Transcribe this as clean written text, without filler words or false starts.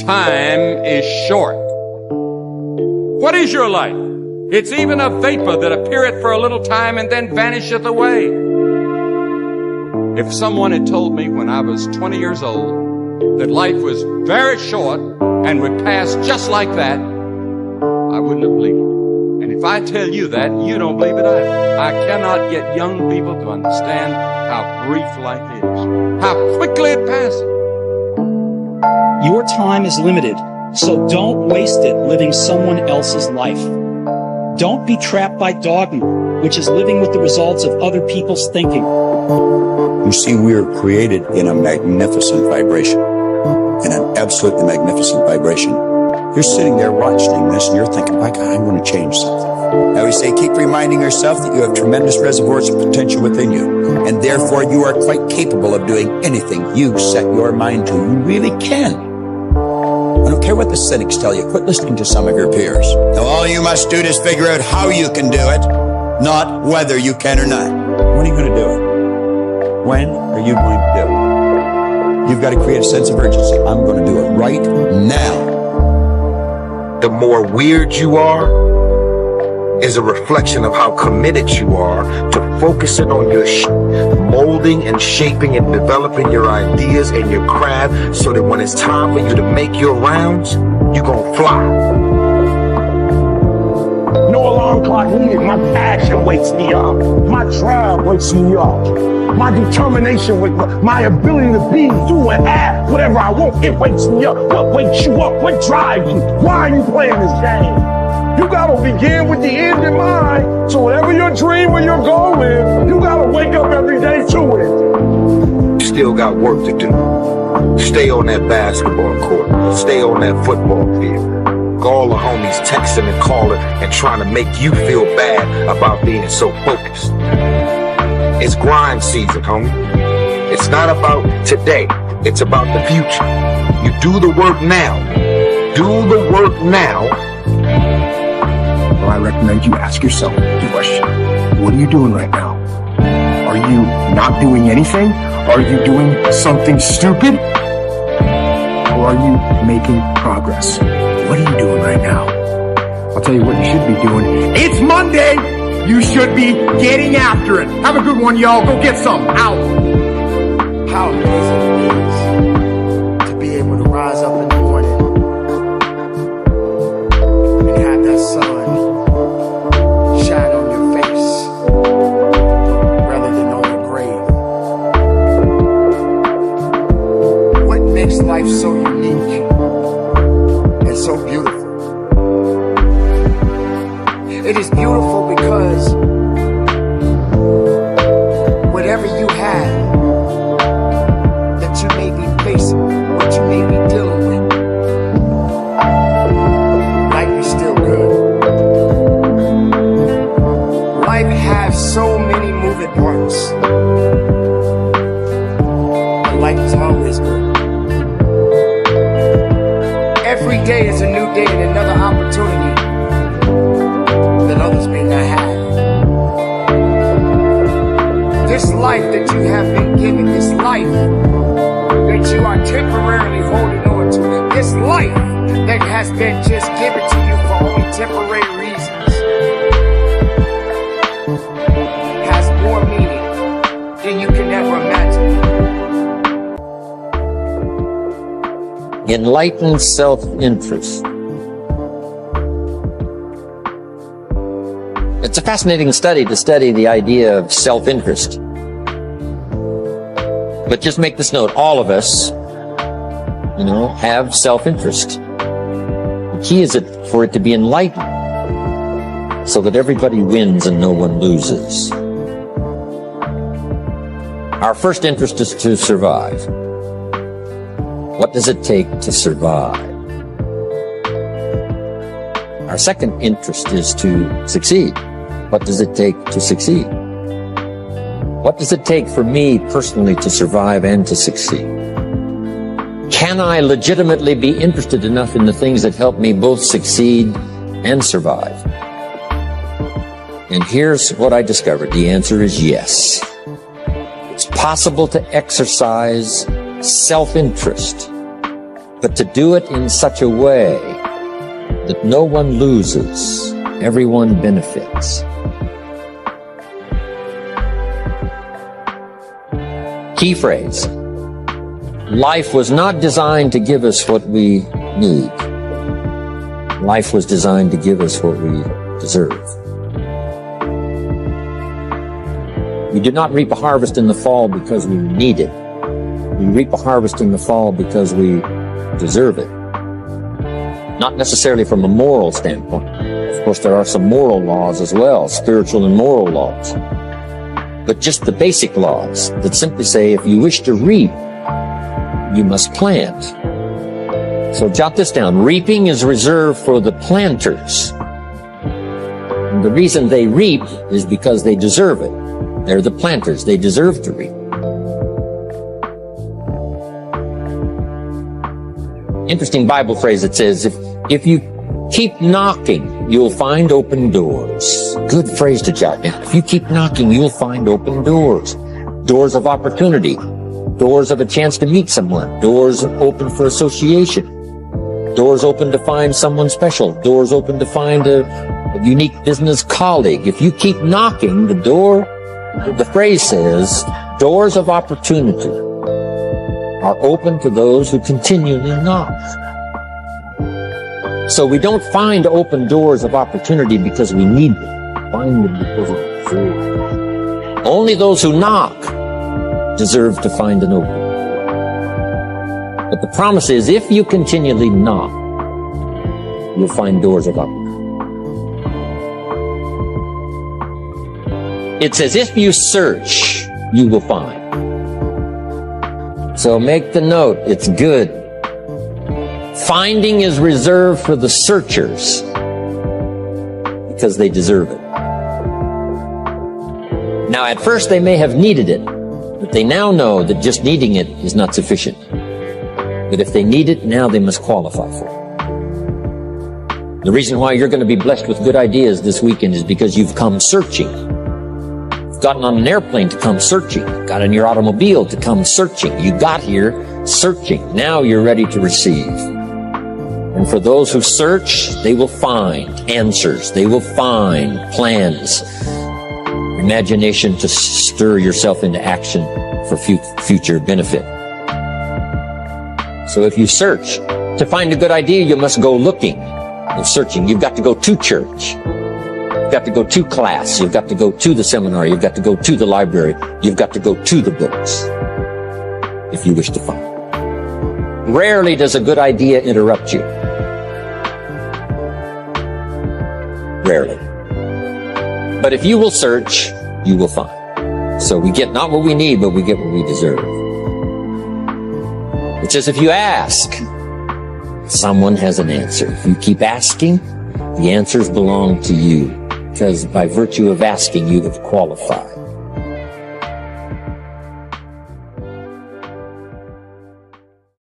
time is short. What is your life? It's even a vapor that appeareth for a little time and then vanisheth away. If someone had told me when I was 20 years old that life was very short and would pass just like that, I wouldn't have believed it. And if I tell you that, you don't believe it either. I cannot get young people to understand how brief life is, how quickly it passes. Your time is limited, so don't waste it living someone else's life. Don't be trapped by dogma, which is living with the results of other people's thinking. You see, we are created in a magnificent vibration, in an absolutely magnificent vibration. You're sitting there watching this and you're thinking, like, I want to change something. I always say, keep reminding yourself that you have tremendous reservoirs of potential within you, and therefore you are quite capable of doing anything you set your mind to. You really can. I don't care what the cynics tell you. Quit listening to some of your peers. Now, all you must do is figure out how you can do it, not whether you can or not. When are you going to do it? When are you going to do it? You've got to create a sense of urgency. I'm going to do it right now. The more weird you are is a reflection of how committed you are to focusing on your molding and shaping and developing your ideas and your craft so that when it's time for you to make your rounds, you're gonna fly. No alarm clock needed. My passion wakes me up. My drive wakes me up. My determination, with my ability to be, do, and have whatever I want, it wakes me up. What wakes you up? What drives you? Why are you playing this game? You gotta begin with the end in mind. So whatever your dream or your goal is, you gotta wake up every day to it. Still got work to do. Stay on that basketball court. Stay on that football field. All the homies texting and calling and trying to make you feel bad about being so focused. It's grind season, homie. It's not about today. It's about the future. You do the work now. Do the work now. Well, I recommend you ask yourself the question, what are you doing right now? Are you not doing anything? Are you doing something stupid? Or are you making progress? What are you doing right now? I'll tell you what you should be doing. It's Monday! You should be getting after it. Have a good one, y'all. Go get some. Out. How amazing it is to be able to rise up in the morning and have that sun shine on your face rather than on your grave. What makes life so unique and so beautiful? It is beautiful because whatever you have that you may be facing, what you may be dealing with, life is still good. Life has so many moving parts, but life is always good. Every day is a new day and another opportunity that others may not have. This life that you have been given, this life that you are temporarily holding on to, this life that has been just given to you for only temporary reasons, has more meaning than you can ever imagine. Enlightened self-interest. It's a fascinating study to study the idea of self-interest. But just make this note, all of us, have self-interest. The key is for it to be enlightened, so that everybody wins and no one loses. Our first interest is to survive. What does it take to survive? Our second interest is to succeed. What does it take to succeed? What does it take for me personally to survive and to succeed? Can I legitimately be interested enough in the things that help me both succeed and survive? And here's what I discovered. The answer is yes. It's possible to exercise self-interest but to do it in such a way that no one loses, everyone benefits. Key phrase: life was not designed to give us what we need. Life was designed to give us what we deserve. We do not reap a harvest in the fall because we need it. We reap a harvest in the fall because we deserve it. Not necessarily from a moral standpoint. Of course, there are some moral laws as well, spiritual and moral laws. But just the basic laws that simply say if you wish to reap, you must plant. So jot this down. Reaping is reserved for the planters. And the reason they reap is because they deserve it. They're the planters. They deserve to reap. Interesting Bible phrase that says, if you keep knocking, you'll find open doors. Good phrase to jot down. If you keep knocking, you'll find open doors. Doors of opportunity. Doors of a chance to meet someone. Doors open for association. Doors open to find someone special. Doors open to find a unique business colleague. If you keep knocking, the phrase says, doors of opportunity are open to those who continually knock. So we don't find open doors of opportunity because we need them. We find them because we deserve them. Only those who knock deserve to find an open door. But the promise is, if you continually knock, you'll find doors of opportunity. It says, if you search, you will find. So make the note, it's good. Finding is reserved for the searchers because they deserve it. Now, at first they may have needed it, but they now know that just needing it is not sufficient. But if they need it, now they must qualify for it. The reason why you're going to be blessed with good ideas this weekend is because you've come searching. You've gotten on an airplane to come searching. You've got in your automobile to come searching. You got here searching. Now you're ready to receive. And for those who search, they will find answers. They will find plans, imagination to stir yourself into action for future benefit. So if you search to find a good idea, you must go looking and searching. You've got to go to church. You've got to go to class. You've got to go to the seminar. You've got to go to the library. You've got to go to the books if you wish to find. Rarely does a good idea interrupt you. Rarely. But if you will search, you will find. So we get not what we need, but we get what we deserve. It says if you ask, someone has an answer. If you keep asking, the answers belong to you. Because by virtue of asking, you have qualified.